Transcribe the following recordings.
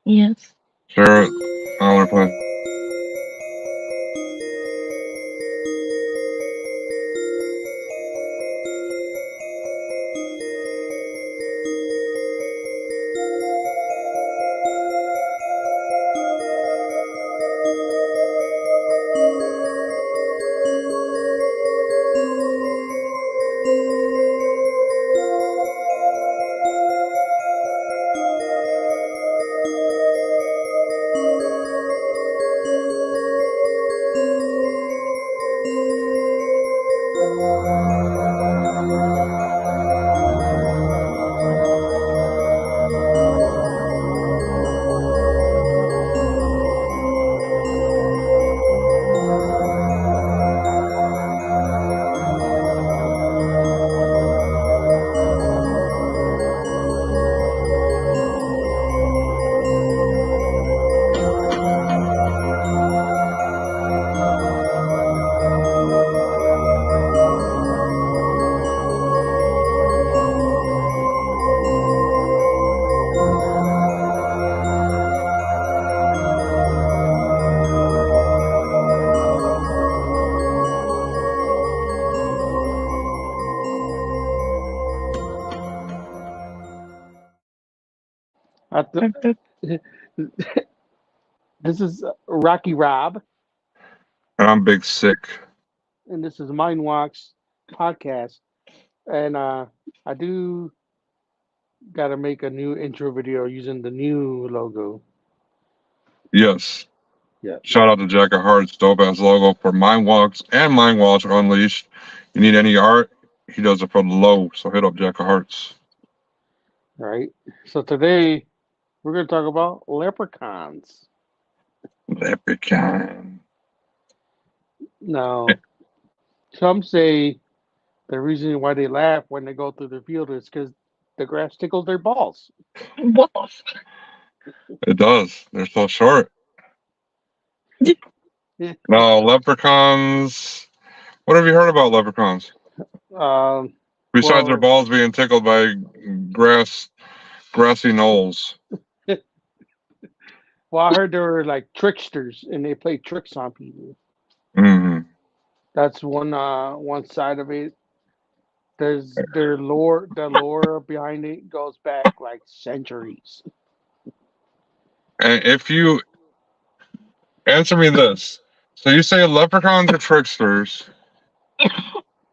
Yes. Share it all over the place. At the, this is Rocky Rob, And I'm big sick. and this is Mind Walks podcast. And I do got to make a new intro video using the new logo. Yes. Yeah. Shout out to Jack of Hearts, dope ass logo for Mind Walks and Mind Walks Unleashed. You need any art? He does it for low. So hit up Jack of Hearts. Right. So today we're going to talk about leprechauns. Leprechaun. Now, some say the reason why they laugh when they go through the field is because the grass tickles their balls. Balls. It does. They're so short. um, No, leprechauns. What have you heard about leprechauns? Besides their well, balls being tickled by grassy knolls. well, I heard they were like tricksters and they play tricks on people. Hmm. That's one side of it. There's the lore behind it goes back like centuries. And if you answer me this, so you say leprechauns are tricksters.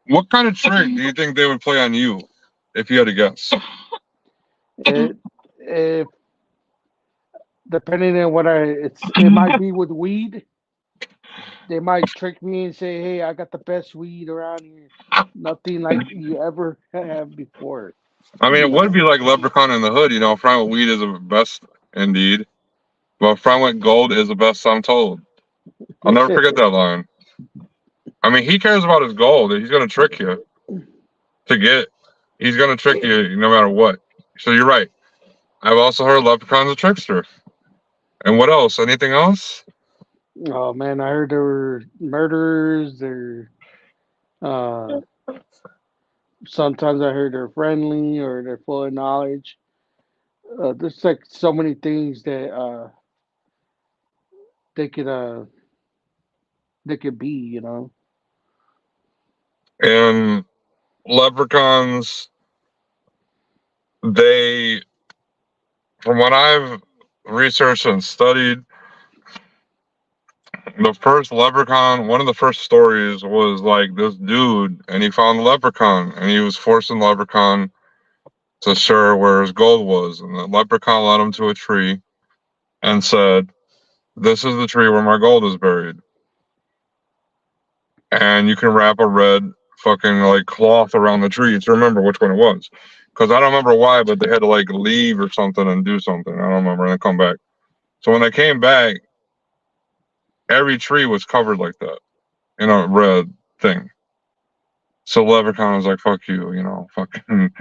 What kind of trick do you think they would play on you, if you had to guess? It if depending on what it might be with weed. They might trick me and say, "Hey, I got the best weed around here. Nothing like you ever have before." I mean, You it would know. be like leprechaun in the hood, Friend with weed is the best indeed. But friend with gold is the best, I'm told. I'll never forget that line. I mean, he cares about his gold. He's gonna trick you to get. He's gonna trick you no matter what. So you're right. I've also heard leprechaun's a trickster. And what else? Anything else? Oh man, I heard there were murderers. There, uh, sometimes I heard they're friendly or they're full of knowledge. There's like so many things that they could uh they could be. You know. And leprechauns, they, from what I've researched and studied, the first leprechaun, one of the first stories was like this dude, and he found a leprechaun, and he was forcing the leprechaun to share where his gold was. And the leprechaun led him to a tree and said, "This is the tree where my gold is buried. And you can wrap a red fucking like cloth around the tree to remember which one it was." Because I don't remember why, but they had to like leave or something and do something. I don't remember, and then come back. So when they came back, every tree was covered like that in a red thing. So Leprechaun was like, "Fuck you," fucking,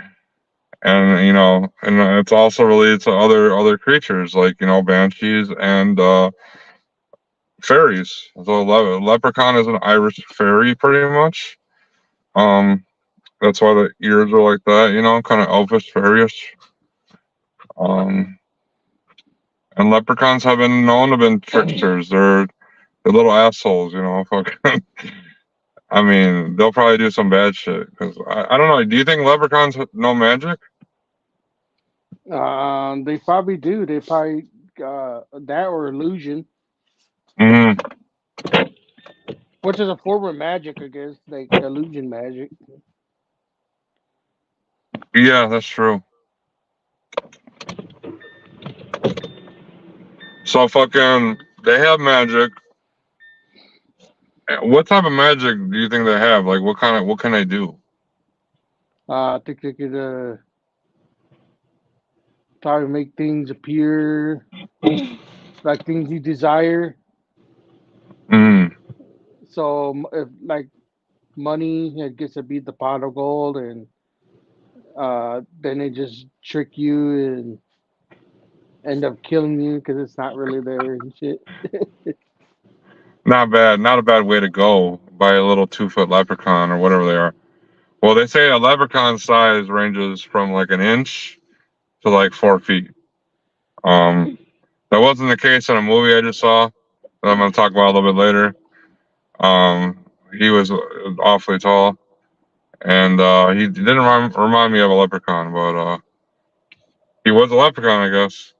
and and it's also related to other creatures like banshees and fairies. So Leprechaun is an Irish fairy, pretty much. Um, that's why the ears are like that, kind of elfish, fairyish. Um, And leprechauns have been known to have been tricksters. They're little assholes, you know. Fucking. I mean, they'll probably do some bad shit. Cause I don't know. Do you think leprechauns know magic? They probably do. They probably that or illusion, Hmm. which is a form of magic, I guess, like illusion magic. Yeah, that's true. So fucking, they have magic. What type of magic do you think they have? Like, what can they do? I think they could probably make things appear like things you desire. Mm. So if like money, it gets to be the pot of gold, and then they just trick you and end up killing you because it's not really there and shit. Not bad. Not a bad way to go by a little 2 foot leprechaun or whatever they are. Well, they say a leprechaun size ranges from like an inch to like 4 feet. Um, that wasn't the case in a movie I just saw that I'm gonna talk about a little bit later. He was awfully tall, and he didn't remind me of a leprechaun, but he was a leprechaun, I guess.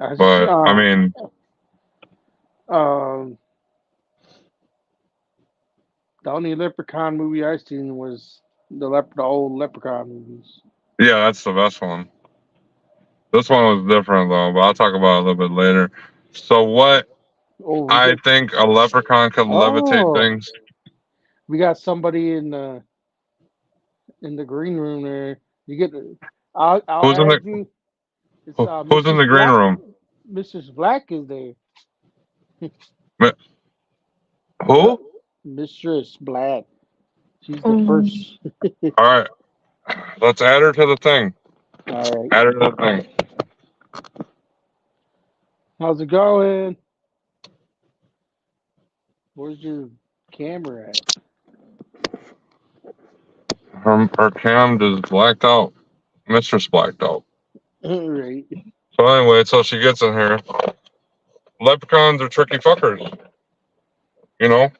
I s- But I mean, um, the only Leprechaun movie I seen was the old Leprechaun movies. yeah, that's the best one. This one was different though, but I'll talk about it a little bit later. So what Oh, we I got think a leprechaun could levitate oh things. we got somebody in the green room there. You get I'll Who's in add the you. It's Who's in Mrs. the green Black. room? Mrs. Black is there. Mi- Yep, Who? Mistress Black. She's the first. All right, let's add her to the thing. All right. Add her to the thing. How's it going? Where's your camera at? Her cam just blacked out. Mistress blacked out. All right. So anyway, so she gets in here. Leprechauns are tricky fuckers, you know.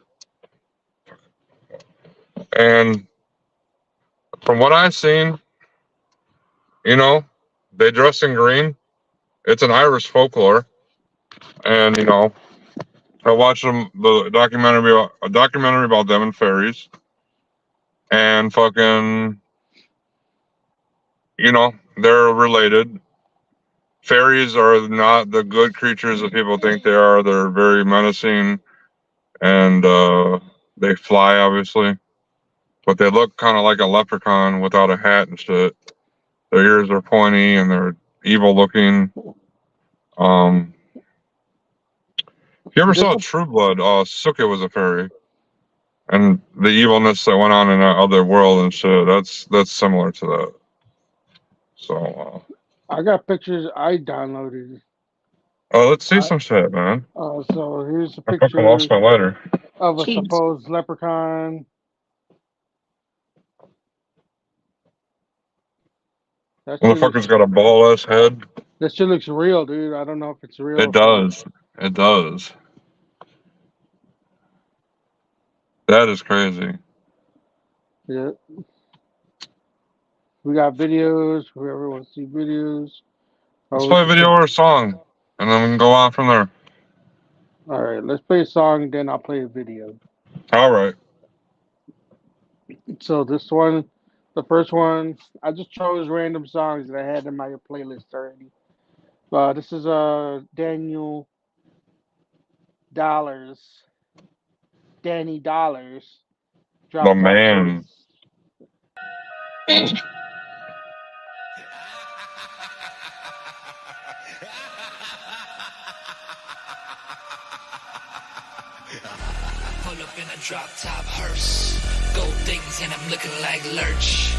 And from what I've seen, you know, they dress in green. It's an Irish folklore, and you know, I watched a documentary about them and fairies, and fucking, you know, they're related. Fairies are not the good creatures that people think they are. They're very menacing, and they fly, obviously, but they look kind of like a leprechaun without a hat and shit. Their ears are pointy and they're evil looking. Um, if you ever This saw True Blood, Sukkot was a fairy, and the evilness that went on in that other world and shit. That's similar to that. So, I got pictures I downloaded. let's see some shit, man. So here's a I fucking picture lost my lighter. of a supposed leprechaun. That shit looks Motherfucker's got a ball ass head. that shit looks real, dude. I don't know if it's real. It does. It does. That is crazy. Yeah. We got videos. Whoever wants to see videos. Let's play a video or a song, and then we can go on from there. All right, let's play a song, then I'll play a video. All right. So this one, the first one, I just chose random songs that I had in my playlist already. This is Daniel Dollars, Danny Dollars, The Drop Top man. Purse. Pull up in a drop top hearse, gold things and I'm looking like Lurch.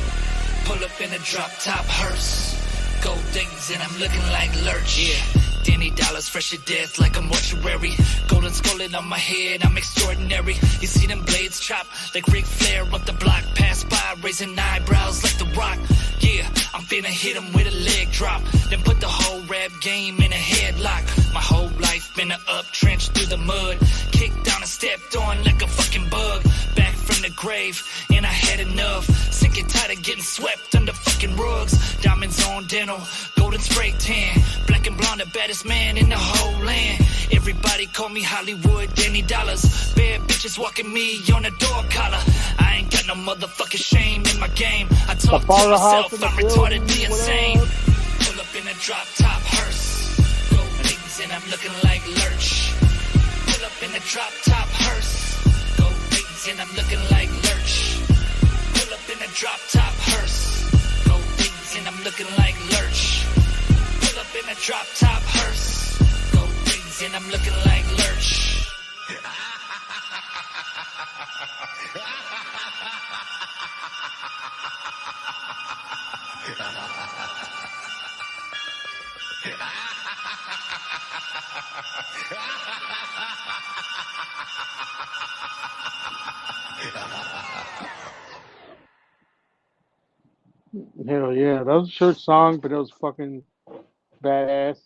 Pull up in a drop top hearse, gold things and I'm looking like Lurch. Yeah, Danny Dollars fresh to death like a mortuary. Golden skullin' on my head, I'm extraordinary. You see them blades chop like Ric Flair up the block. Pass by, raising eyebrows like The Rock. Yeah, I'm finna hit him with a leg drop. Then put the whole rap game in a headlock. My whole life been a uptrench through the mud. Kicked down and stepped on like a fucking bug. Back from the grave, and I had enough. Sick and tired of getting swept under fucking rugs. Diamonds on dental, golden spray tan. Black and blonde, the baddest man in the whole land. Everybody call me Hollywood, Danny Dollars. Bad bitches walking me on a door collar. I ain't got no motherfucking shame in my game. I talk to myself, I'm retardedly insane. Pull up in a drop top hearse. Gold rings and I'm looking like Lurch. Pull up in a drop top hearse. Gold rings and I'm looking like Lurch. Pull up in a drop top hearse. Gold rings and I'm looking like Lurch. Pull up in a drop top hearse. Gold rings and I'm looking like Lurch. Hell yeah, that was a short song, but it was fucking badass.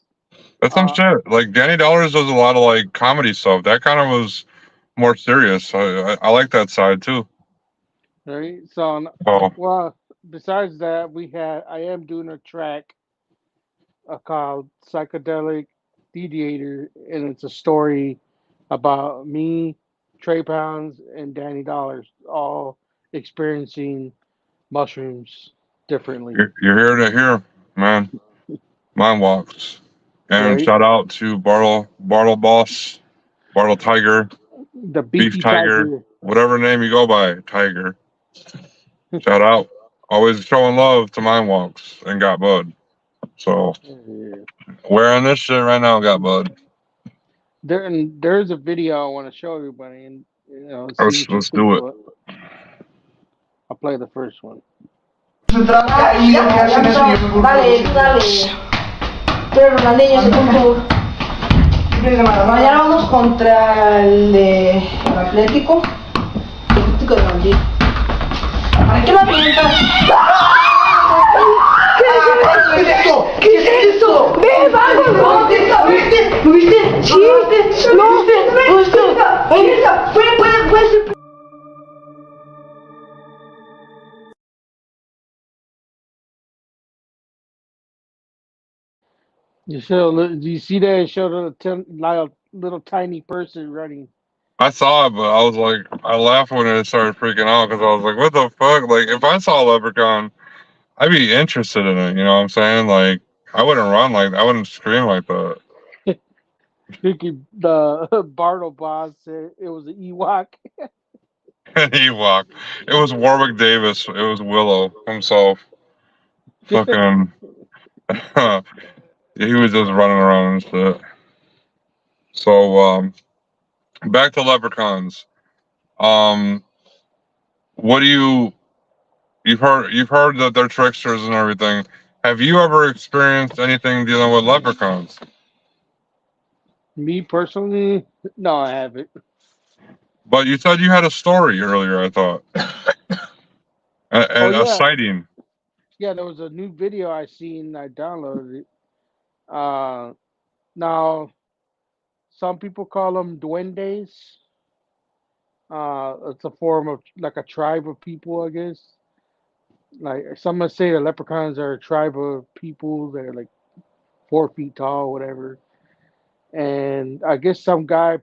That's some shit. Like Danny Dollars does a lot of like comedy stuff. That kind of was more serious. I like that side too. Right. So, Oh, well, besides that, I am doing a track called Psychedelic Deviator, and it's a story about me, Trey Pounds, and Danny Dollars all experiencing mushrooms differently. you're here to hear, man. Mind walks. And Right? shout out to Bartle Boss, Bartle Tiger, The Beef Beefy Tiger, Tiger. whatever name you go by, Tiger. Shout out. Always showing love to Mind Walks and Got Bud. So Yeah. wearing this shit right now, Got Bud. There's a video I want to show everybody, and see what you Let's think do it. of it. I'll play the first one. Dale, dale. Pero Ronaldinho se puso. Mañana vamos contra el Atlético. Atlético de Madrid. ¿Para qué lo avientas? ¿Qué es eso? ¿Qué es eso? ¡Ve, vamos! ¿Lo viste? ¿Lo viste? Sí. ¿Lo viste? Puede ser. Do you see that? It showed a little tiny person running. I saw it, but I was like, I laughed when it started freaking out because I was like, what the fuck? Like, if I saw a leprechaun, I'd be interested in it. You know what I'm saying? Like, I wouldn't run I wouldn't scream like that. The Bartle boss said it was an Ewok. An Ewok. It was Warwick Davis. It was Willow himself. Fucking. He was just running around and shit. So, back to leprechauns. What do you've heard that they're tricksters and everything. Have you ever experienced anything dealing with leprechauns? Me personally, no, I haven't. But you said you had a story earlier, I thought. A sighting. Yeah, there was a new video I seen. I downloaded it. Now, some people call them duendes. It's a form of like a tribe of people, I guess. Like some would say the leprechauns are a tribe of people that are like 4 feet tall, whatever. And I guess some guy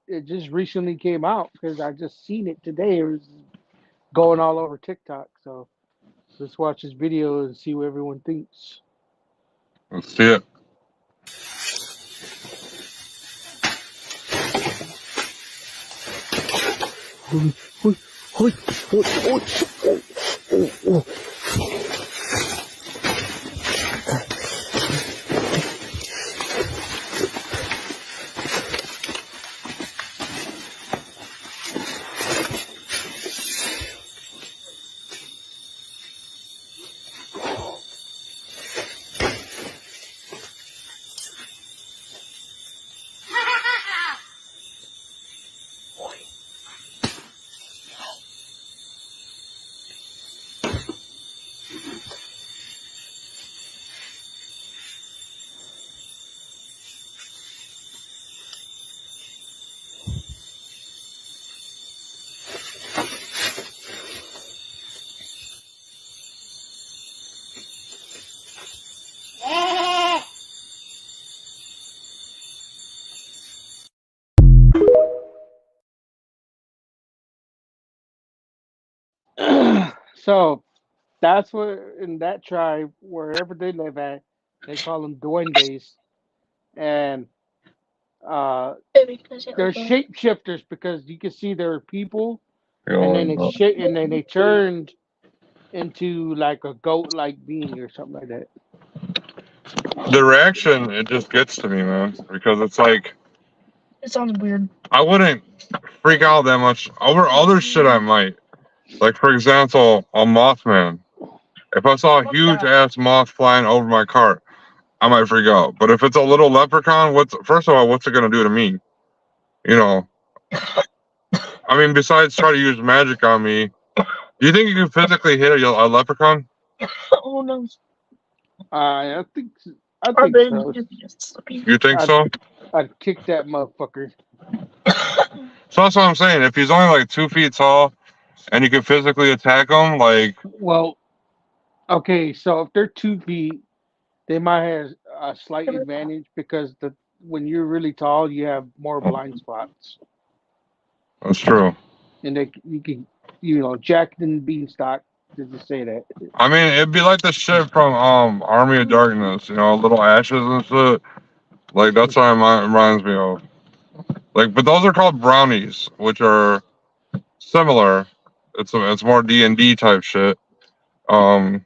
it just recently came out because I just seen it today. It was going all over TikTok. So let's watch this video and see what everyone thinks. Let's see it. So that's where in that tribe, wherever they live at, they call them duendes, and uh, they're shapeshifters because you can see they're people, and then they turned into like a goat-like being or something like that. The reaction, it just gets to me, man, because it's like It sounds weird. I wouldn't freak out that much over other shit. I might, like for example, a Mothman. If I saw a huge ass moth flying over my cart, I might freak out. But if it's a little leprechaun, what's first of all, what's it gonna do to me? You know, I mean, besides try to use magic on me, do you think you can physically hit a leprechaun? Oh no. I think Or they so. just slipping. You think so? I'd kick that motherfucker. So that's what I'm saying. If he's only like 2 feet tall and you can physically attack him, like Well, okay, so if they're 2 feet, they might have a slight advantage because the when you're really tall, you have more blind spots, that's true. and you can Jack and Beanstalk did just say that. I mean, it'd be like the shit from Army of Darkness, little ashes and shit. Like that's what it reminds me of. Like, but those are called brownies, which are similar. It's more D&D type shit. But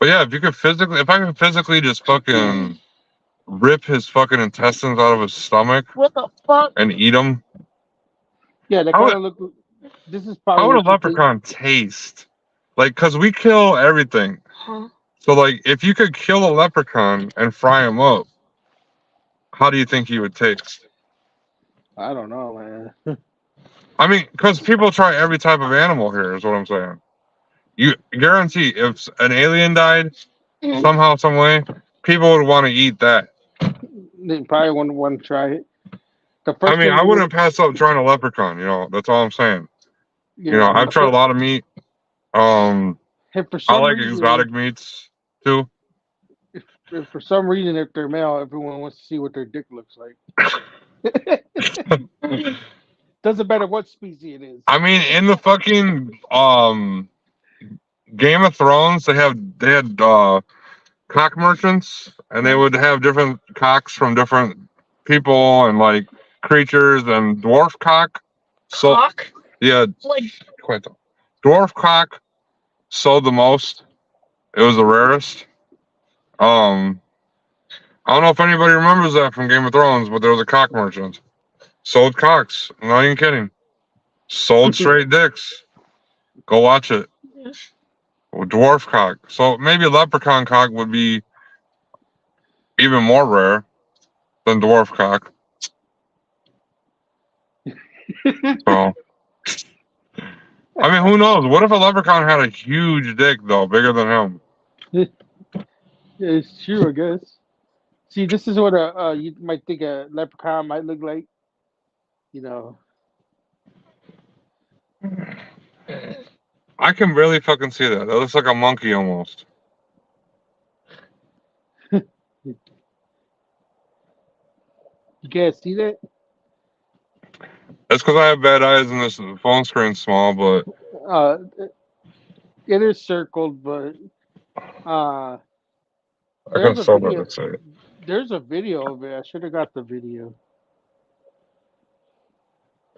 yeah, if I could physically just fucking rip his fucking intestines out of his stomach What the fuck? and eat them, Yeah, they How kind of look. This is how probably would a what you think. leprechaun taste? Like, cause we kill everything. Huh? So like, if you could kill a leprechaun and fry him up, how do you think he would taste? I don't know, man. I mean, because people try every type of animal here, is what I'm saying. You guarantee if an alien died somehow, some way, people would want to eat that. They probably wouldn't want to try it. The I first mean, thing I wouldn't pass up trying a leprechaun. That's all I'm saying. I've tried a lot of meat. If for I some like reason, exotic meats too. if for some reason, if they're male, everyone wants to see what their dick looks like. Doesn't matter what species it is. I mean, in the fucking Game of Thrones, they had cock merchants, and they would have different cocks from different people and like creatures, and dwarf cock. So Cock? yeah, Like quite the dwarf cock sold the most. It was the rarest. I don't know if anybody remembers that from Game of Thrones, but there was a cock merchant. Sold cocks. I'm not even kidding. Sold straight dicks. Go watch it. Dwarf cock. So maybe leprechaun cock would be even more rare than dwarf cock. So, I mean, who knows? What if a leprechaun had a huge dick, though, bigger than him? It's true, I guess. See, this is what you might think a leprechaun might look like. I can really fucking see that. That looks like a monkey almost. You can't see that? That's because I have bad eyes and this phone screen's small, but It is circled, but I there's can a still video. better say it. There's a video of it. I should have got the video.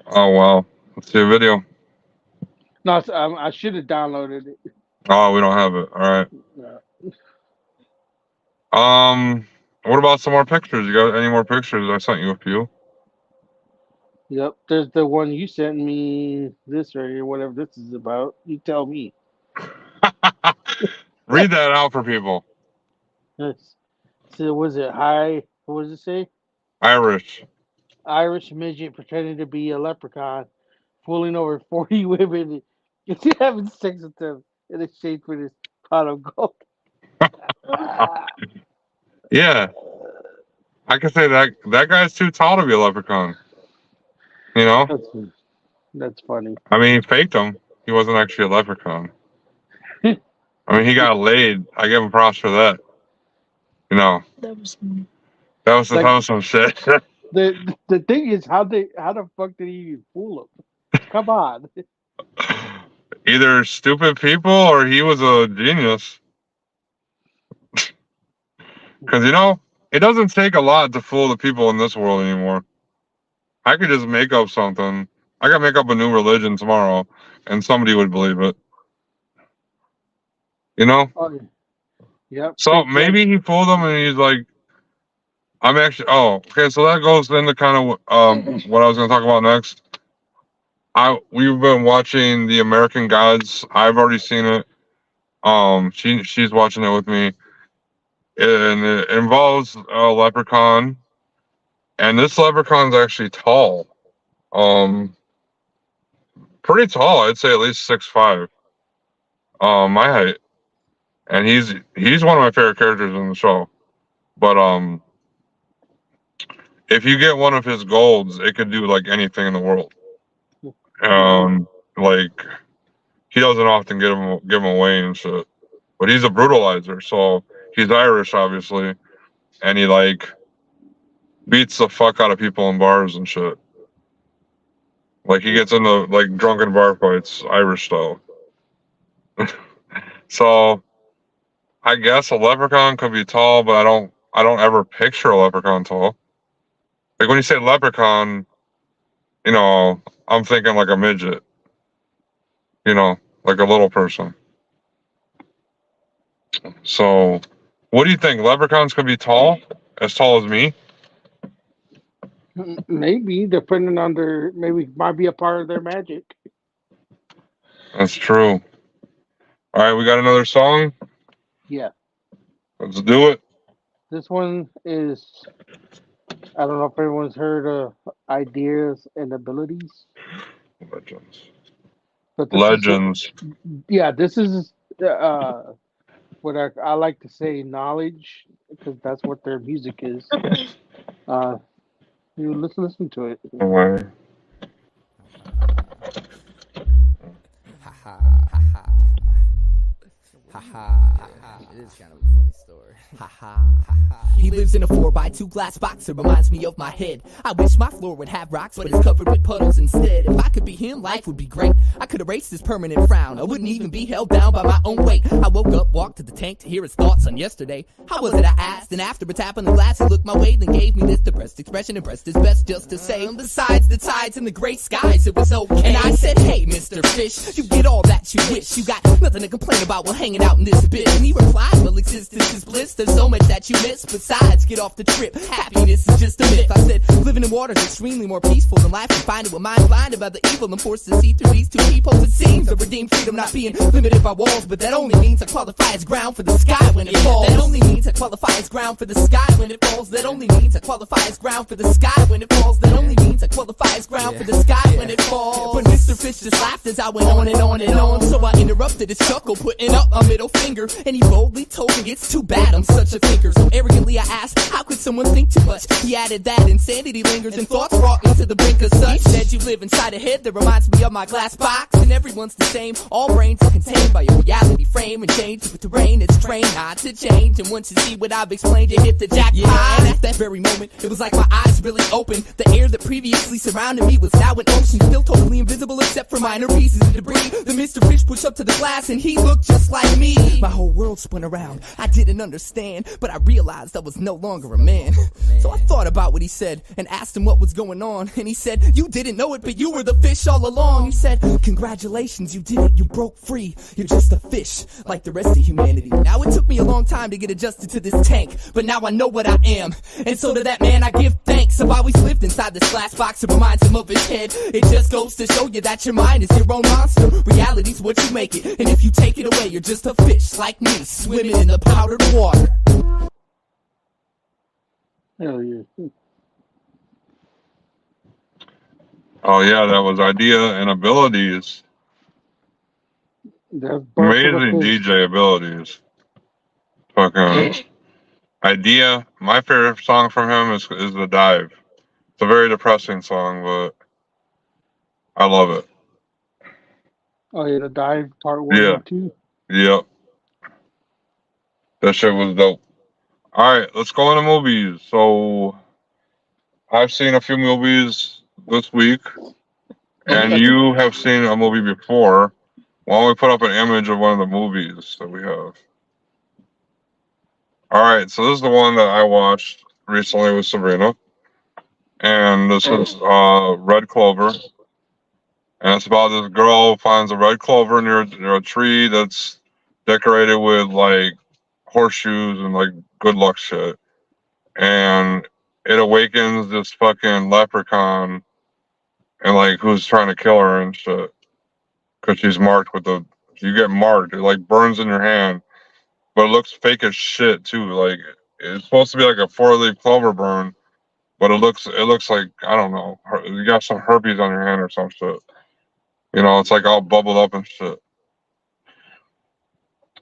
Oh, wow. Let's see a video. No, I should have downloaded it. Oh, we don't have it. All right. What about some more pictures? You got any more pictures? I sent you a few. Yep, there's the one you sent me. This right here, whatever this is about. You tell me. Read that out for people. So was it high? What does it say? Irish. Irish midget pretending to be a leprechaun, fooling over 40 women and having sex with them in exchange for this pot of gold. Yeah. I can say that guy's too tall to be a leprechaun. That's funny. I mean, he faked him. He wasn't actually a leprechaun. I mean, he got laid. I give him props for that. that was That was some shit. The thing is, how the fuck did he even fool him? Come on. Either stupid people or he was a genius. Because, it doesn't take a lot to fool the people in this world anymore. I could just make up something. I could make up a new religion tomorrow, and somebody would believe it. Oh, yep. So maybe he fooled them, and he's like, "I'm actually." Oh, okay. So that goes into kind of what I was going to talk about next. We've been watching the American Gods. I've already seen it. She's watching it with me, and it involves a leprechaun, and this leprechaun's actually tall. Pretty tall. I'd say at least 6'5". My height, and he's one of my favorite characters in the show. But if you get one of his golds, it could do like anything in the world. Like he doesn't often give them away and shit. But he's a brutalizer, so he's Irish, obviously, and he like beats the fuck out of people in bars and shit. Like he gets into like drunken bar fights, Irish style. So I guess a leprechaun could be tall, but I don't ever picture a leprechaun tall. Like when you say leprechaun, I'm thinking like a midget. Like a little person. So what do you think? Leprechauns could be tall? As tall as me? Maybe, depending on maybe might be a part of their magic. That's true. All right, we got another song. Yeah. Let's do it. This one is, I don't know if everyone's heard of Ideas and Abilities. Legends. But Legends. This is what I like to say knowledge, because that's what their music is. Listen to it. Away. It is kind of a funny story. He lives in a 4x2 glass box. It reminds me of my head. I wish my floor would have rocks, but it's covered with puddles instead. If I could be him, life would be great. I could erase this permanent frown. I wouldn't even be held down by my own weight. I woke up, walked to the tank to hear his thoughts on yesterday. How was it, I asked, and after a tap on the glass, he looked my way, then gave me this depressed expression and pressed his best just to say, besides the tides and the gray skies, it was okay. And I said, hey, Mr. Fish, you get all that you wish. You got nothing to complain about while hanging out in this bit. And he replied, well, existence is bliss. There's so much that you miss. Besides, get off the trip. Happiness is just a myth. I said, living in water is extremely more peaceful than life. Confined with mind blinded by the evil and forced to see through these two peepholes. It seems I redeem freedom not being limited by walls, but that only means I qualify as ground for the sky when it falls. That only means I qualify as ground for the sky when it falls. That only means I qualify as ground for the sky when it falls. That only means I qualify as ground for the sky when it falls. But Mr. Fish just laughed as I went on and on and on. So I interrupted his chuckle, putting up my middle finger, and he boldly told me it's too bad I'm such a thinker. So arrogantly I asked, how could someone think too much? He added that insanity lingers and thoughts brought me to the brink of such. He said you live inside a head that reminds me of my glass box, and everyone's the same. All brains are contained by your reality frame, and change with the rain. It's trained not to change, and once you see what I've explained, you hit the jackpot. Yeah, and at that very moment, it was like my eyes really opened. The air that previously surrounded me was now an ocean, still totally invisible except for minor pieces of debris. The Mr. Fish pushed up to the glass, and he looked just like me. My whole world spun around. I didn't understand, but I realized I was no longer a man. So I thought about what he said and asked him what was going on, and he said, you didn't know it, but you were the fish all along. He said, congratulations, you did it, you broke free. You're just a fish, like the rest of humanity. Now it took me a long time to get adjusted to this tank, but now I know what I am, and so to that man I give thanks. I've always lived inside this glass box, it reminds him of his head. It just goes to show you that your mind is your own monster. Reality's what you make it, and if you take it away, you're just a fish like me, swimming in the powdered water. Hell yeah. Oh yeah, that was Idea and Abilities. Amazing DJ abilities. Fucking Idea. My favorite song from him is The Dive. It's a very depressing song, but I love it. Oh yeah, The Dive Part 1 and 2. Yep. That shit was dope. Alright, let's go into movies. So I've seen a few movies this week, and you have seen a movie before. Why don't we put up an image of one of the movies that we have? All right, so this is the one that I watched recently with Sabrina, and this is Red Clover, and it's about this girl who finds a red clover near a tree that's decorated with like horseshoes and like good luck shit, and it awakens this fucking leprechaun and like who's trying to kill her and shit because she's marked with the. You get marked, it like burns in your hand, but it looks fake as shit too. Like it's supposed to be like a 4-leaf clover burn, but it looks like I don't know. You got some herpes on your hand or some shit. You know, it's like all bubbled up and shit.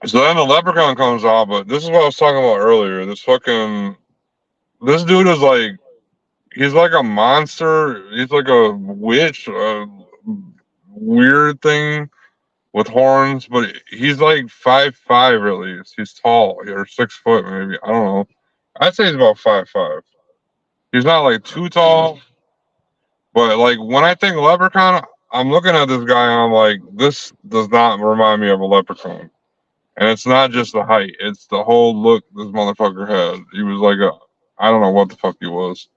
So then the leprechaun comes out, but this is what I was talking about earlier. This dude is like he's like a monster. He's like a witch, a weird thing with horns, but he's like 5'5" at least. He's tall, or 6 foot maybe. I don't know. I'd say he's about 5'5". He's not like too tall, but like when I think leprechaun, I'm looking at this guy and I'm like, this does not remind me of a leprechaun. And it's not just the height; it's the whole look this motherfucker had. He was like I don't know what the fuck he was,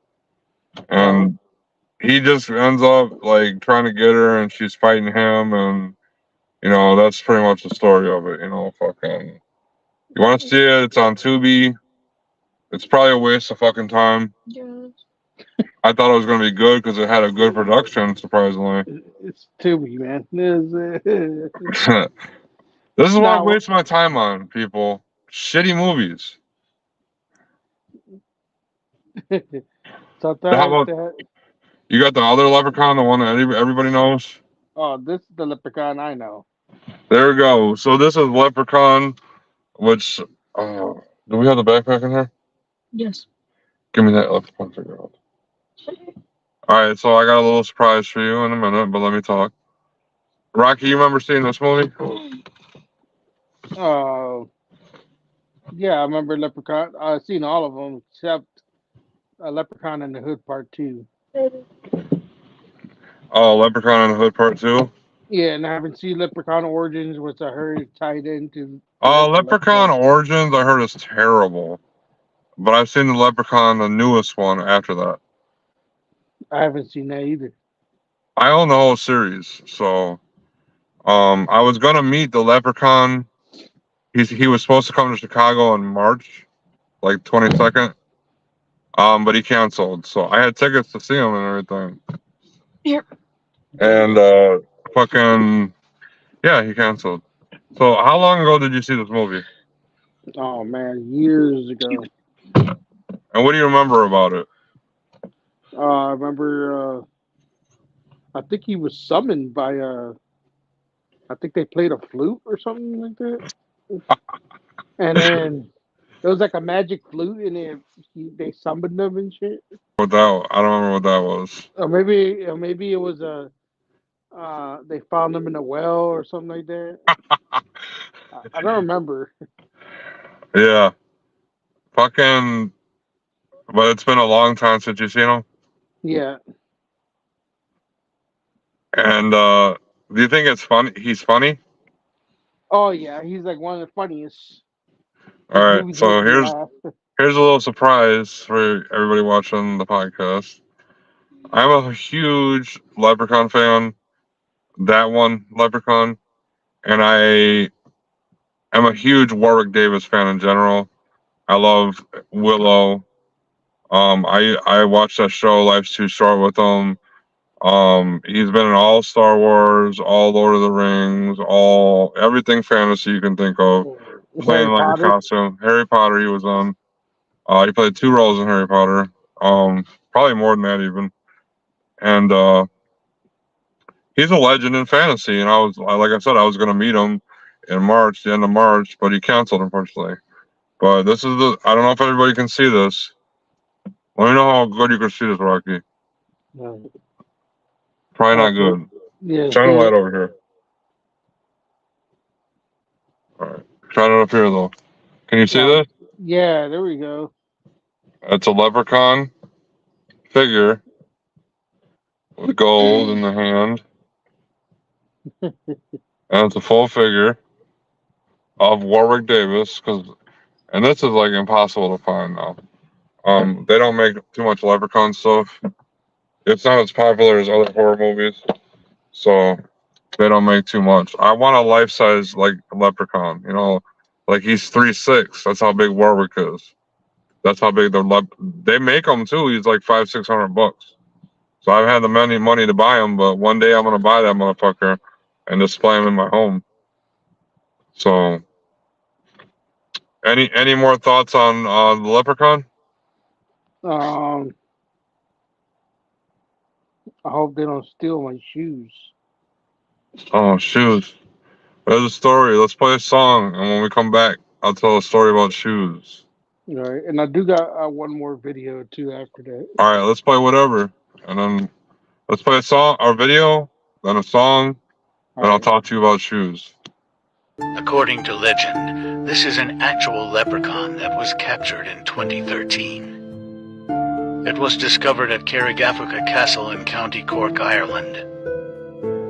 and he just ends up like trying to get her, and she's fighting him, and that's pretty much the story of it. Fucking. You want to see it? It's on Tubi. It's probably a waste of fucking time. Yeah. I thought it was gonna be good because it had a good production, surprisingly. It's Tubi, man. This is what I Now, waste my time on, people. Shitty movies. How sometimes about that. you got the other Leprechaun, the one that everybody knows? Oh, this is the leprechaun I know. There we go. So this is Leprechaun, which do we have the backpack in here? Yes. Give me that Leprechaun figure out. All right, so I got a little surprise for you in a minute, but let me talk. Rocky, you remember seeing this movie? Oh, yeah, I remember Leprechaun. I've seen all of them except Leprechaun in the Hood Part 2. Oh, Leprechaun in the Hood Part 2? Yeah, and I haven't seen Leprechaun Origins, which I heard tied into the original Leprechaun Leprechaun. Origins, I heard is terrible. But I've seen the Leprechaun, the newest one, after that. I haven't seen that either. I own the whole series, so I was gonna meet the Leprechaun. He was supposed to come to Chicago in March, like 22nd. But he canceled, so I had tickets to see him and everything. Here. And fucking yeah, he canceled. So how long ago did you see this movie? Oh man, years ago. And what do you remember about it? I remember. I think he was summoned by I think they played a flute or something like that, and then it was like a magic flute, and they summoned them and shit. What that? I don't remember what that was. Or maybe it was a they found them in a well or something like that. I don't remember. Yeah, fucking. But it's been a long time since you've seen him. Yeah. And do you think it's funny? He's funny. Oh yeah, he's like one of the funniest. All His right, movies make so me here's laugh. here's a little surprise for everybody watching the podcast. I'm a huge Leprechaun fan. That one, Leprechaun, and I am a huge Warwick Davis fan in general. I love Willow. I watched that show Life's Too Short with him. He's been in all Star Wars, all Lord of the Rings, all everything fantasy you can think of. Playing Harry like a Potter. costume. Harry Potter, he was on. He played 2 roles in Harry Potter. Probably more than that even. And he's a legend in fantasy. And like I said, I was gonna meet him in March, the end of March, but he canceled unfortunately. But this is I don't know if everybody can see this. Let me know how good you can see this, Rocky. No. Probably not Also, good. yeah. Shine a light over here. All right. Shine it up here though. Can you see this? Yeah, there we go. It's a leprechaun figure with gold in the hand. and it's a full figure of Warwick Davis. And this is like impossible to find now. They don't make too much Leprechaun stuff. It's not as popular as other horror movies, so they don't make too much. I want a life size like Leprechaun. Like he's 3'6". That's how big Warwick is. That's how big they make them too. He's like $500-600. So I've had the money to buy him, but one day I'm gonna buy that motherfucker and display him in my home. So, any more thoughts on the Leprechaun? I hope they don't steal my shoes. Oh, shoes. There's a story. Let's play a song, and when we come back, I'll tell a story about shoes. All right, and I do got one more video too after that. All right, let's play whatever, and then let's play a song, or video, then a song, then I'll talk to you about shoes. According to legend, this is an actual leprechaun that was captured in 2013. It was discovered at Carrigafuca Castle in County Cork, Ireland.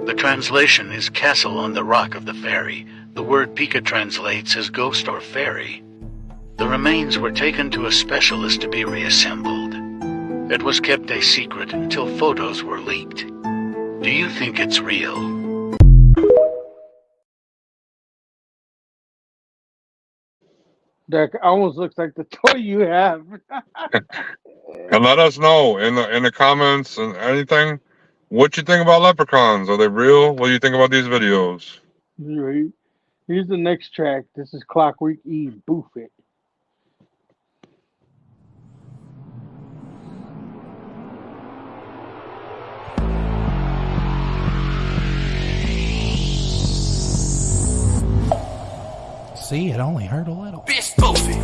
The translation is Castle on the Rock of the Fairy. The word Pika translates as ghost or fairy. The remains were taken to a specialist to be reassembled. It was kept a secret until photos were leaked. Do you think it's real? That almost looks like the toy you have. And let us know in the comments and anything what you think about leprechauns. Are they real? What do you think about these videos? Right. Here's the next track. This is Clockwork Eve, Boof It. See, it only hurt a little. Bitch, boof it.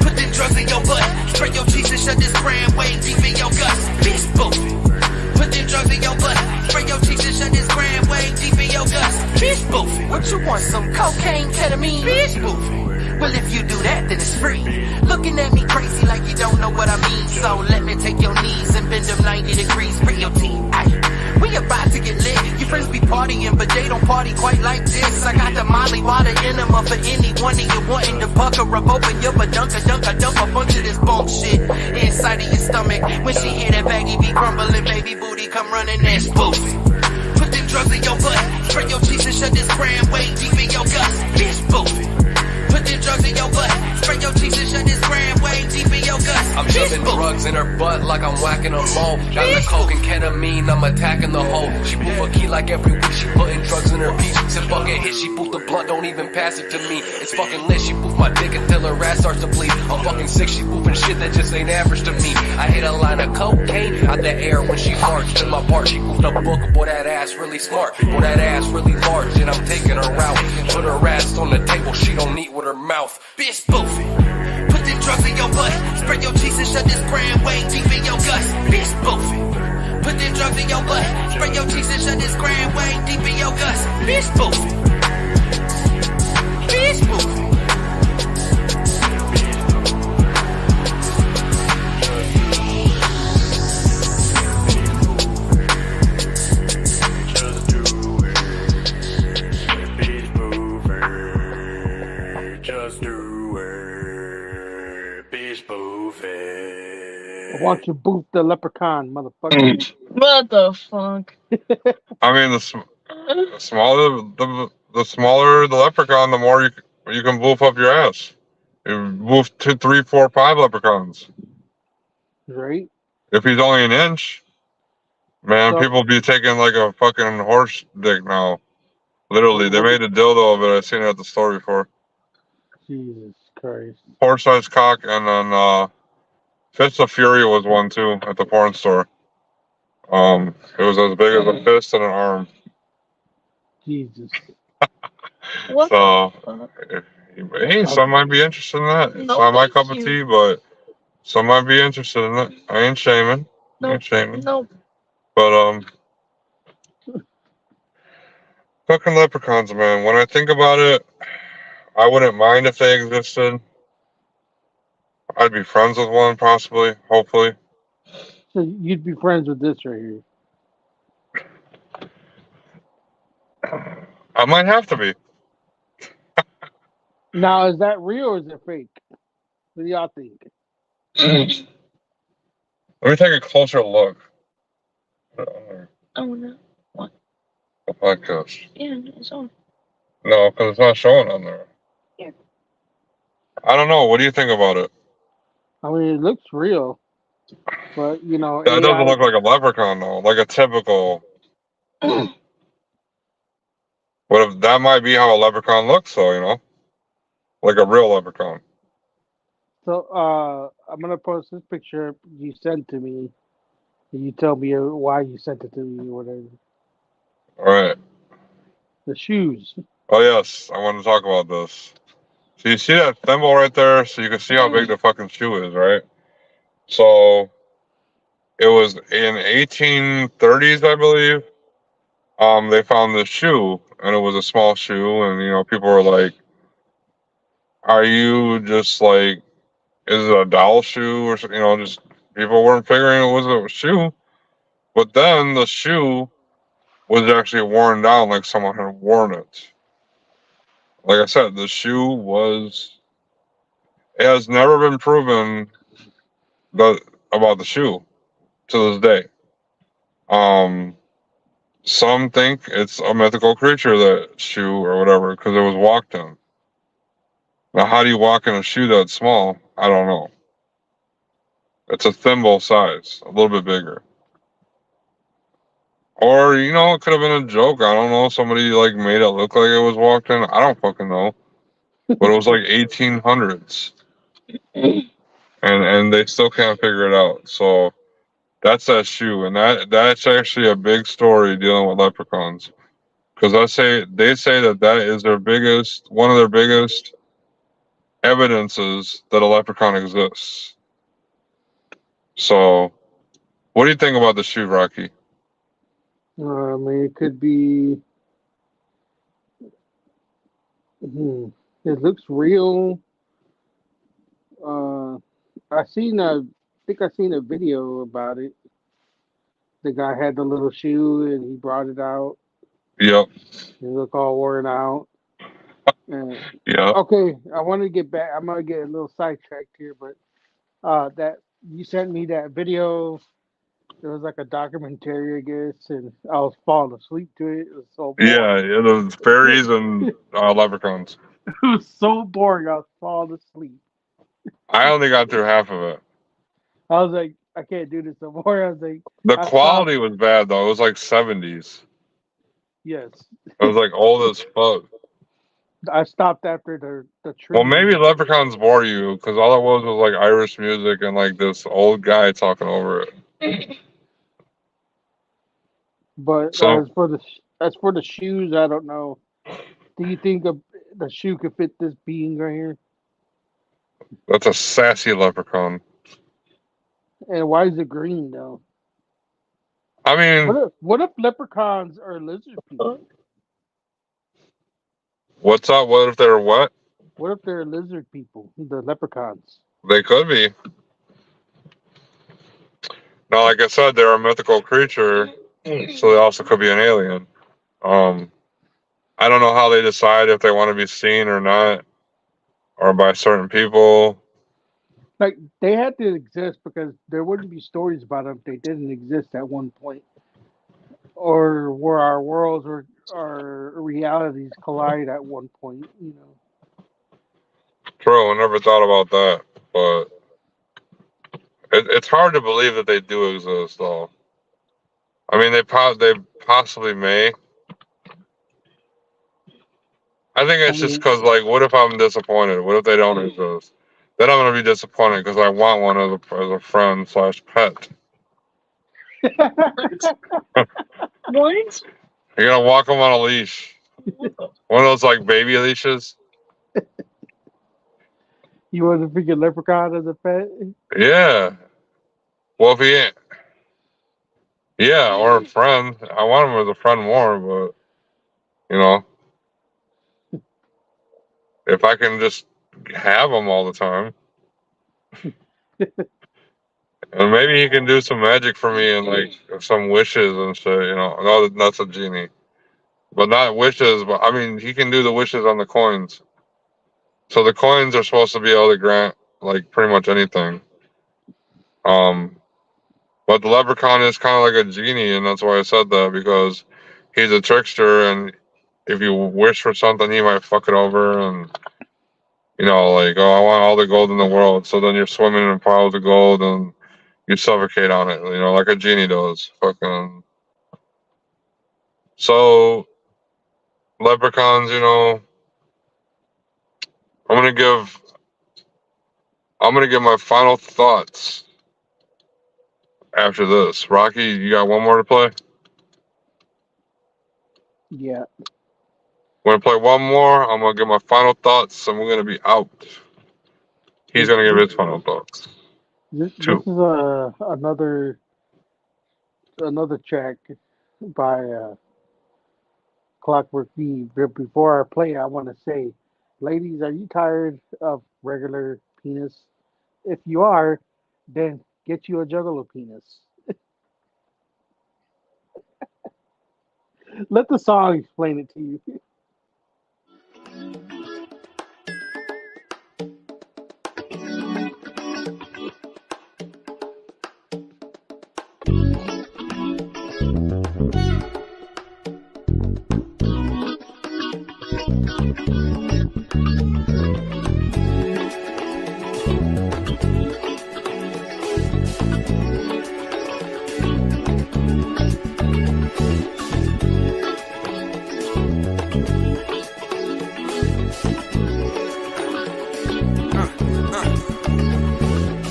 Put them drugs in your butt. Spray your cheeks and shut this brand way deep in your guts. Bitch, boof it. Put them drugs in your butt. Spray your cheeks and shut this brand way deep in your guts. Bitch, boof it. What you want, some cocaine, ketamine? Bitch, boof it. Well, if you do that, then it's free. Looking at me crazy like you don't know what I mean. So let me take your knees and bend them 90 degrees. Bring your teeth. We about to get lit. Your friends be partying, but they don't party quite like this. I got the Molly water enema for any one of you wanting to pucker up. Open your badunka dump a bunch of this bunk shit inside of your stomach. When she hear that baggy be crumbling, baby booty come running and spoof. Put them drugs in your butt. Spray your cheeks and shut this brand way deep in your guts. Bitch, boof. Put them drugs in your butt. Spray your cheeks and shut this brand way deep in your guts. I'm shoving drugs in her butt like I'm whacking a mole. Got the coke and ketamine, I'm attacking the hole. She move a key like every week, she putting drugs in her peach. Said fucking hit, she poof the blunt, don't even pass it to me. It's fucking lit, she poof my dick until her ass starts to bleed. I'm fucking sick, she poofing shit that just ain't average to me. I hit a line of cocaine out the air when she farts. In my part, she poofed a book, boy that ass really smart. Boy that ass really large, and I'm taking her out. Put her ass on the table, she don't eat with her mouth. Bitch, boof it. Put them drugs in your butt. Spray your cheeks and shut this brand way deep in your guts. Bitch, boof it. Put them drugs in your butt. Spray your cheeks and shut this brand way deep in your guts. Bitch, boof it. Bitch, boof it. I want you to boof the leprechaun, motherfucker. What the fuck? I mean, the smaller the leprechaun, the more you can boof up your ass. You boof 2, 3, 4, 5 leprechauns. Right? If he's only an inch, man, So- people be taking like a fucking horse dick now. Literally, they made a dildo of it. I've seen it at the store before. Jesus Christ. Horse-sized cock, and then Fist of Fury was one too at the porn store. It was as big as a fist and an arm. Jesus. What So, the fuck? hey, some might be interested in that. It's No, not my thank cup of you. tea, but some might be interested in it. I ain't shaming. I ain't shaming. No. But fucking leprechauns, man. When I think about it, I wouldn't mind if they existed. I'd be friends with one, possibly, hopefully. So you'd be friends with this right here. I might have to be. Now, is that real or is it fake? What do y'all think? Let me take a closer look. Oh no. What? The podcast. Yeah, it's on. No, because it's not showing on there. Here. I don't know. What do you think about it? I mean, it looks real, but you know, That doesn't AI. look like a leprechaun though. Like a typical. What if that might be how a leprechaun looks? So like a real leprechaun. So, I'm gonna post this picture you sent to me. And you tell me why you sent it to me or whatever. All right. The shoes. Oh yes, I want to talk about this. So you see that thimble right there? So you can see how big the fucking shoe is, right? So it was in 1830s, I believe. They found this shoe, and it was a small shoe, and people were like, "Are you just like, is it a doll shoe or just people weren't figuring it was a shoe." But then the shoe was actually worn down, like someone had worn it. Like I said, the shoe was. It has never been proven that about the shoe to this day. Um, some think it's a mythical creature, that shoe or whatever, because it was walked in. Now, how do you walk in a shoe that small? I don't know. It's a thimble size, a little bit bigger. Or, it could have been a joke. I don't know. Somebody like made it look like it was walked in. I don't fucking know. But it was like 1800s. And they still can't figure it out. So that's that shoe. And that's actually a big story dealing with leprechauns. Because they say that is one of their biggest evidences that a leprechaun exists. So, what do you think about the shoe, Rocky? I mean, it could be. It looks real. Uh, I think I seen a video about it. The guy had the little shoe and he brought it out. Yep. It looked all worn out. And Yep. okay, I want to get back. I'm gonna get a little sidetracked here, but that you sent me that video. It was like a documentary, I guess, and I was falling asleep to it. It was so boring. Yeah, the fairies and leprechauns. It was so boring. I was falling asleep. I only got through half of it. I was like, I can't do this no more. I was like, The I stopped. quality was bad though. It was like 70s. Yes, It was like old as fuck. I stopped after the Well, tree. maybe leprechauns bore you because all it was like Irish music and like this old guy talking over it. But So as for the shoes, I don't know. Do you think the shoe could fit this being right here? that's a sassy leprechaun. And why is it green though? I mean, What if leprechauns are lizard people? what's up? What if they're what? What if they're lizard people? The leprechauns. They could be. Now, like I said, they're a mythical creature, so they also could be an alien. Um, I don't know how they decide if they want to be seen or not, or by certain people. Like they had to exist because there wouldn't be stories about them if they didn't exist at one point, or where our worlds or our realities collide at one point. You know. True, I never thought about that, but it's hard to believe that they do exist, though. I mean, they possibly may. I think I it's just mean, because, like, what if I'm disappointed? What if they don't exist? Then I'm gonna be disappointed because I want one as a friend slash pet. What? You're gonna walk them on a leash, one of those like baby leashes. you want to freaking leprechaun as a pet? Yeah. Well, if he ain't, yeah, or a friend. I want him as a friend more, but you know, if I can just have him all the time, and maybe he can do some magic for me and like some wishes and shit. No, that's a genie. but not wishes. But I mean, he can do the wishes on the coins. So the coins are supposed to be able to grant like pretty much anything. Um, but the leprechaun is kind of like a genie, and that's why I said that because he's a trickster, and if you wish for something, he might fuck it over, and like, oh, I want all the gold in the world. So then you're swimming in piles of gold, and you suffocate on it, like a genie does. Fucking. So leprechauns, I'm gonna give I'm gonna give my final thoughts after this. Rocky, you got one more to play? Yeah. We're gonna play one more. I'm gonna give my final thoughts, and we're gonna be out. He's This gonna give this his final thoughts. this Two. is another track by Clockwork Eve. But before I play, I want to say, ladies, are you tired of regular penis? If you are, then get you a juggalo penis. Let the song explain it to you.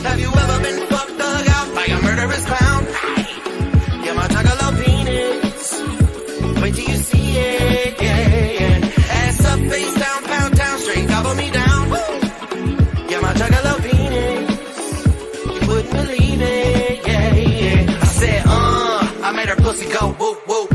Have you ever been fucked dug out by a murderous clown? Yeah, my juggalo penis. Wait till you see it, yeah. Ass up, face down, pound town, straight gobble me down. Yeah, my juggalo penis. You wouldn't believe it, yeah. I said, I made her pussy go whoop whoop.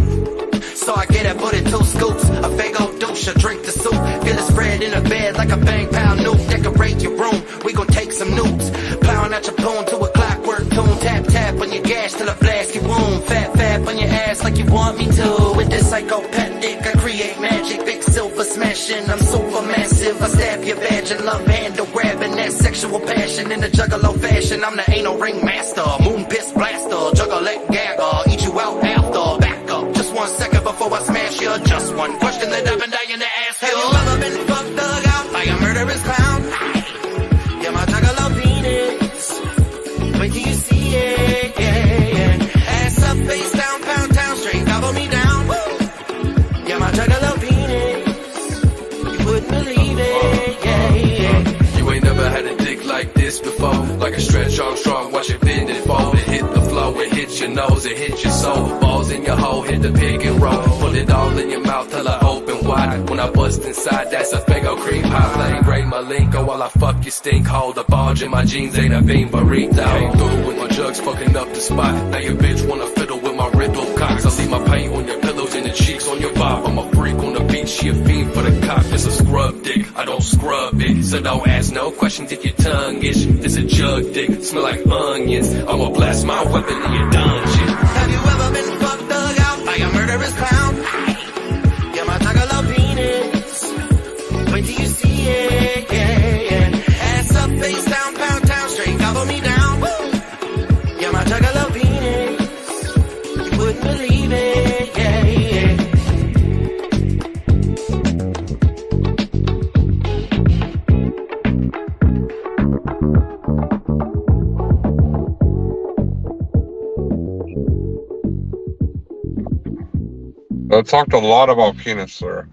So I get it, put it 2 scoops. A fago douche, I drink the soup. Feel it spread in the bed like a bang pound nuke. Decorate your room, we gon' take some nukes. Plowing out your poon to a clockwork tune. Tap tap on your gas till I blast your wound. Fat fap on your ass like you want me to. With this psychopathic, I create magic. Big silver smashing, I'm super massive. I stab your vag and love handle grabbing that sexual passion in a juggalo fashion. I'm the anal ring master, moon piss blaster, juggalo gagger, eat you out after. Back up, just 1 second before I smash you. Just one question that I've been dying to ask you. Have you ever been fucked dug out by a murderous clown? Yeah, my juggalo penis. Wait till you see it, yeah. Ass up, face down, pound town, straight gobble me down. Yeah, my juggalo penis. You wouldn't believe it, yeah. You ain't never had a dick like this before. Like a stretch Armstrong, watch it bend and fold. It hit the flow, it hit your nose, it hit your soul. Balls in your hole, hit the pig and roll. Put it all in your mouth till I open wide. When I bust inside, that's a fago cream pie. Playing great Malenko while I fuck your stink hole. The bulge in my jeans ain't a bean burrito. Came through with my jugs fucking up the spot. Now your bitch wanna fiddle with my riddle cocks. I see my paint on your pillows and the cheeks on your bob. I'm a freak on the beach, she a fiend for the cock. It's a scrub dick, I don't scrub it. So don't ask no questions if your tongue itch. It's a jug dick, smell like onions. I'ma blast my weapon in your dungeon. Have you ever been fucked dug out by a murderous clown? Yeah, my juggalo penis. Wait till you see it, yeah. Ass up, face down, pound town, straight gobble me down. Yeah, my juggalo penis. You wouldn't believe it, yeah. I talked a lot about penis, sir.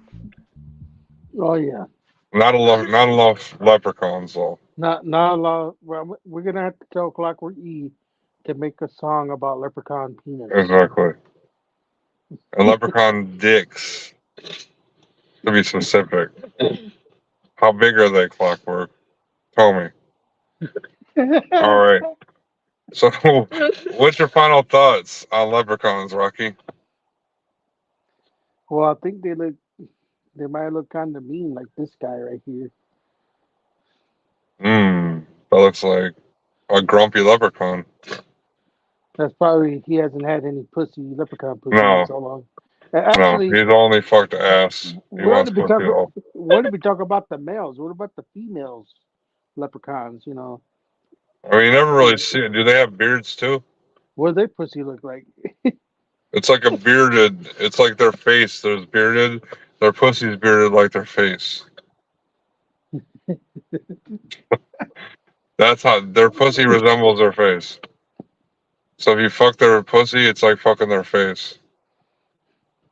Oh yeah. Not enough leprechauns, though. Not a lot. Well, we're gonna have to tell Clockwork E to make a song about leprechaun penis. Exactly. And leprechaun dicks. To be specific. How big are they, Clockwork? Tell me. All right. So, what's your final thoughts on leprechauns, Rocky? Well, I think they might look kind of mean, like this guy right here. That looks like a grumpy leprechaun. That's probably he hasn't had any leprechaun pussy No. in so long. No, Actually, he's only fucked ass. He we ought wants to be pussy talking. though. What did we talk about the males? What about the females? Leprechauns, I mean, you never really see it. Do they have beards too? what does their pussy look like? It's like a bearded. It's like their face. There's bearded. Their pussy's bearded like their face. That's how their pussy resembles their face. So if you fuck their pussy, it's like fucking their face.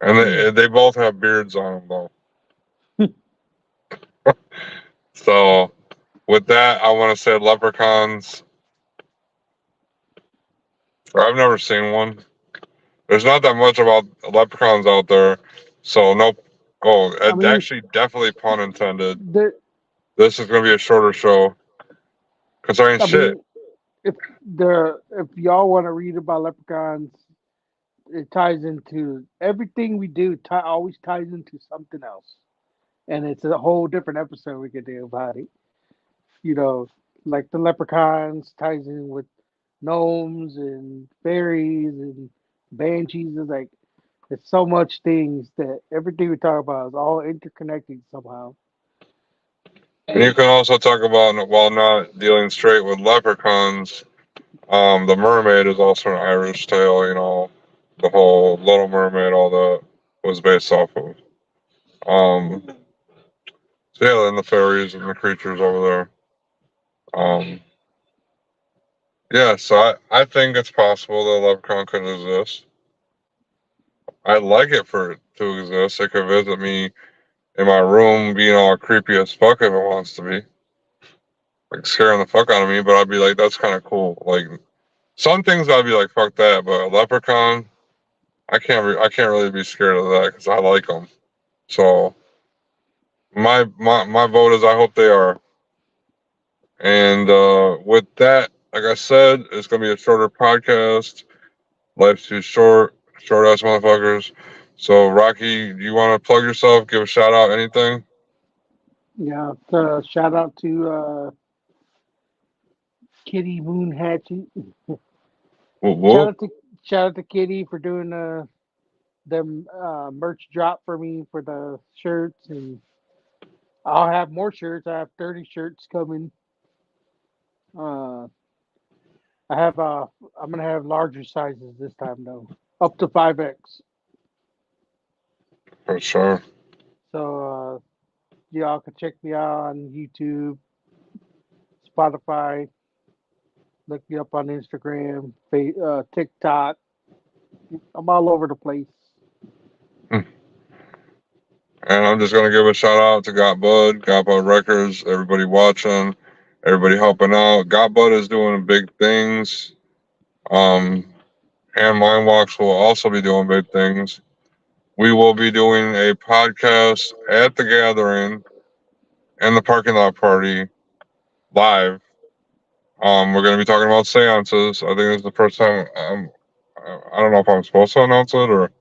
And they both have beards on them though. So with that, I want to say leprechauns. I've never seen one. There's not that much about leprechauns out there, so nope. Oh, I mean, actually, definitely pun intended. there. This is gonna be a shorter show because I ain't I shit. mean, if y'all want to read about leprechauns, it ties into everything we do. Always ties into something else, and it's a whole different episode we could do about it. You know, like the leprechauns ties in with gnomes and fairies and banshees. It's like it's so much things that everything we talk about is all interconnected somehow. And you can also talk about while not dealing straight with leprechauns. The Mermaid is also an Irish tale. You know, the whole Little Mermaid, all that was based off of. So yeah, and the fairies and the creatures over there. Um, yeah, so I think it's possible that leprechaun could exist. I'd like it for it to exist. It could visit me in my room, being all creepy as fuck if it wants to be, like scaring the fuck out of me. But I'd be like, that's kind of cool. Like some things I'd be like, fuck that. But a leprechaun, I can't really be scared of that because I like them. So my vote is I hope they are. And with that, like I said, it's gonna be a shorter podcast. Life's too short, short ass motherfuckers. So Rocky, do you want to plug yourself? Give a shout out, anything? Yeah, shout out to Kitty Moon Hatchet. Whoop, Shout whoop. out to shout out to Kitty for doing them merch drop for me for the shirts, and I'll have more shirts. I have 30 shirts coming. Uh, I'm gonna have larger sizes this time though, up to 5X. For sure. So y'all can check me out on YouTube, Spotify. Look me up on Instagram, TikTok. I'm all over the place. And I'm just gonna give a shout out to Got Bud Records, everybody watching, everybody helping out. Got Bud is doing big things. And Mind Walks will also be doing big things. We will be doing a podcast at the gathering and the parking lot party live. We're gonna be talking about seances. I think this is the first time. I don't know if I'm supposed to announce it or.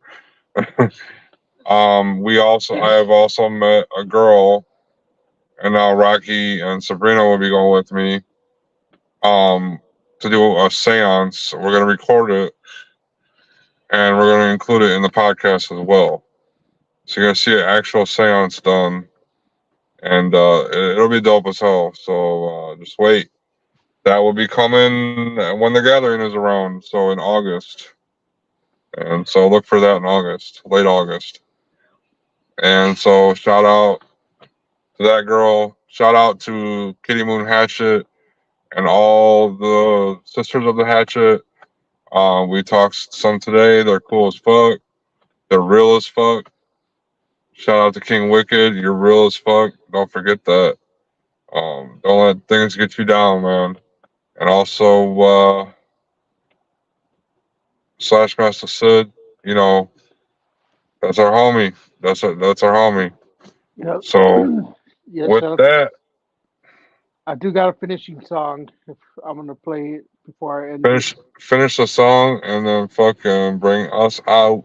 I have also met a girl, and now Rocky and Sabrina will be going with me. To do a seance. We're gonna record it, and we're gonna include it in the podcast as well. So you're gonna see an actual seance done, and it'll be dope as hell. So just wait. That will be coming when the gathering is around. So in August, and so look for that in August, late August. And so shout out to that girl. Shout out to Kitty Moon Hatchet and all the sisters of the Hatchet. We talked some today. They're cool as fuck. They're real as fuck. Shout out to King Wicked. You're real as fuck. Don't forget that. Don't let things get you down, man. And also, Slash Master Sid, you know, that's our homie. That's our homie. Yep. So Yes, with that, I do got a finishing song. If I'm gonna play it before I end it. finish the song and then fucking bring us out.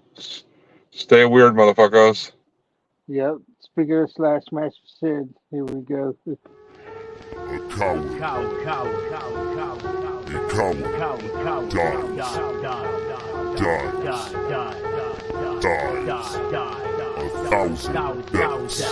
Stay weird, motherfuckers. Yep. Speaker slash Master Sid. Here we go. A coward. A coward. Die. dies 1,000 deaths.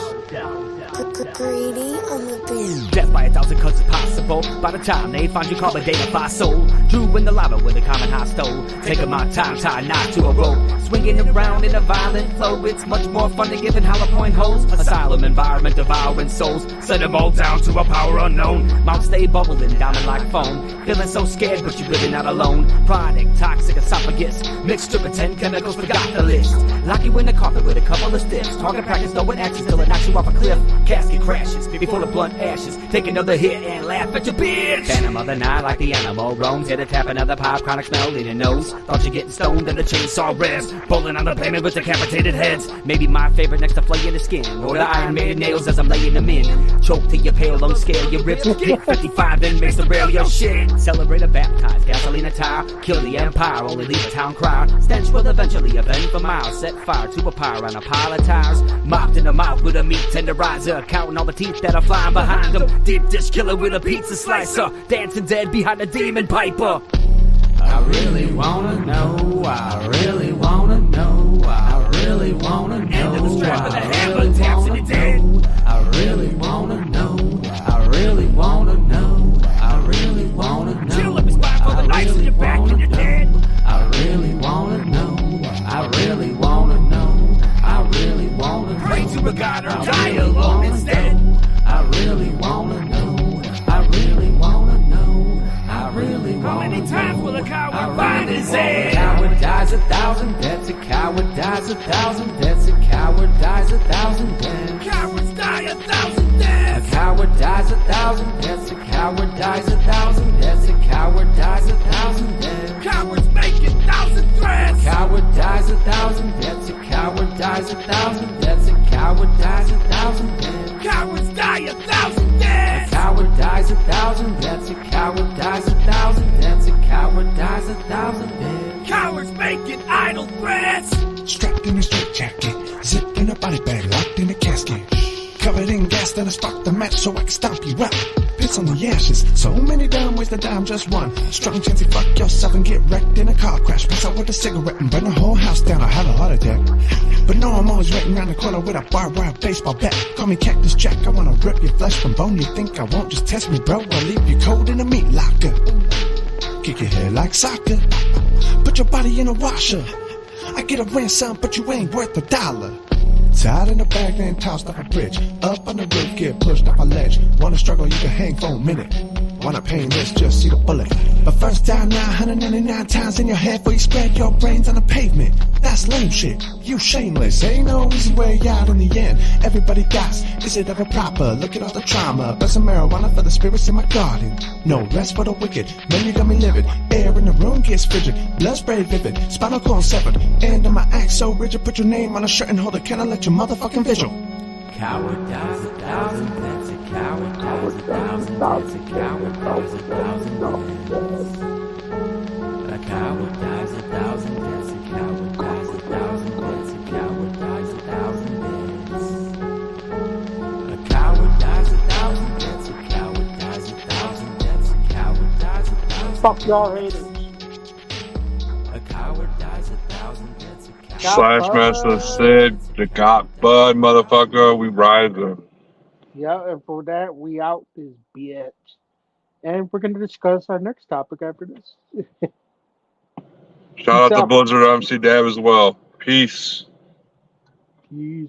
Greedy on the beat. Death by 1,000 cuts is possible. By the time they find you, carbon data fossil. Drew in the lava with a common hostile. Taking my time, tie knot to a rope. Swinging around in a violent flow. It's much more fun than giving hollow point holes. Asylum environment devouring souls. Send them all down to a power unknown. Mouth stay bubbling, diamond like foam. Feeling so scared, but you're really not alone. Chronic, toxic esophagus. Mixture of 10 chemicals, forgot the list. Lock you in the carpet with a couple of sticks. Target practice, no one axes till it knocks you off a cliff. Casket crashes before the blunt ashes. Take another hit and laugh at your bitch. Phantom of the night like the animal roams. Hit a tap, another pipe, chronic smell in your nose. Thought you getting stoned and the chainsaw rest. Bowling on the pavement with decapitated heads. Maybe my favorite next to flaying the skin. Or the Iron Maiden nails as I'm laying them in. Choke till your pale lung scale your ribs. Get 55 then makes the rail your shit. Celebrate a baptized, gasoline attire. Kill the empire, only leave a town crowd. Stench will eventually avenge for miles. Set fire to a pyre on a pile of tires. Mopped in the mouth with a meat tenderizer. Counting all the teeth that are flying behind them. Deep dish killer with a pizza slicer. Dancing dead behind a demon piper. I really wanna know, I really wanna know, I really wanna know. End of the strap of the hammer, taps in your dead. I really wanna know, I really wanna know, I really wanna know. Chill up, spot for the knives in your back and your dead. I really wanna know, I really wanna know, I really wanna know. Pray to a god or die alone instead. I really wanna know, I really wanna know, I really wanna know. How many times will a coward find his head? A coward dies 1,000 deaths, a coward dies 1,000 deaths, a coward dies 1,000 deaths. Cowards die 1,000 deaths. A coward dies 1,000 deaths, a coward dies 1,000 deaths, a coward dies 1,000 deaths. Cowards make 1,000 threats. A coward dies 1,000 deaths, a coward dies 1,000 deaths, a coward dies 1,000 deaths. Cowards die 1,000 deaths. A coward dies 1,000 deaths, a coward dies 1,000 deaths, a coward dies 1,000 deaths. Cowards making idle threats. Strapped in a straitjacket, zipped in a body bag, locked in a casket. Covered in gas, then I sparked the match so I can stomp you out. Piss on the ashes, so many dumb ways to die, I'm just one. Strong chance you fuck yourself and get wrecked in a car crash. Pass out with a cigarette and burn the whole house down, I have a heart attack. But no, I'm always waiting around the corner with a barbed wire baseball bat. Call me Cactus Jack, I wanna rip your flesh from bone. You think I won't, just test me bro, I'll leave you cold in a meat locker. Kick your hair like soccer, put your body in a washer. I get a ransom, but you ain't worth $1. Tied in a bag, then tossed off a bridge. Up on the roof, get pushed off a ledge. Wanna struggle, you can hang for a minute. Wanna painless, just see the bullet. But first down 999 times in your head before you spread your brains on the pavement. That's lame shit, you shameless. Ain't no easy way out in the end. Everybody dies, is it ever proper? Look at all the trauma. But some marijuana for the spirits in my garden. No rest for the wicked, man you got me livid. Air in the room gets frigid, blood spray vivid. Spinal cord severed, end of my act so rigid. Put your name on a shirt and hold it, can I let your motherfucking visual? Coward dies 1,000 deaths, a coward dies 1,000 deaths, a coward dies 1,000 deaths. A coward dies 1,000 deaths, a coward dies 1,000 deaths, a coward dies 1,000 deaths. A coward dies 1,000 deaths, a coward dies 1,000 deaths, a coward dies 1,000 deaths. Fuck y'all haters. A coward dies 1,000 deaths, a coward. Slash Master Sid, the Got Bud, motherfucker. We ride them. Yeah, and for that, we out this bitch. And we're going to discuss our next topic after this. Shout out to Blizzard MC Dab as well. Peace. Peace.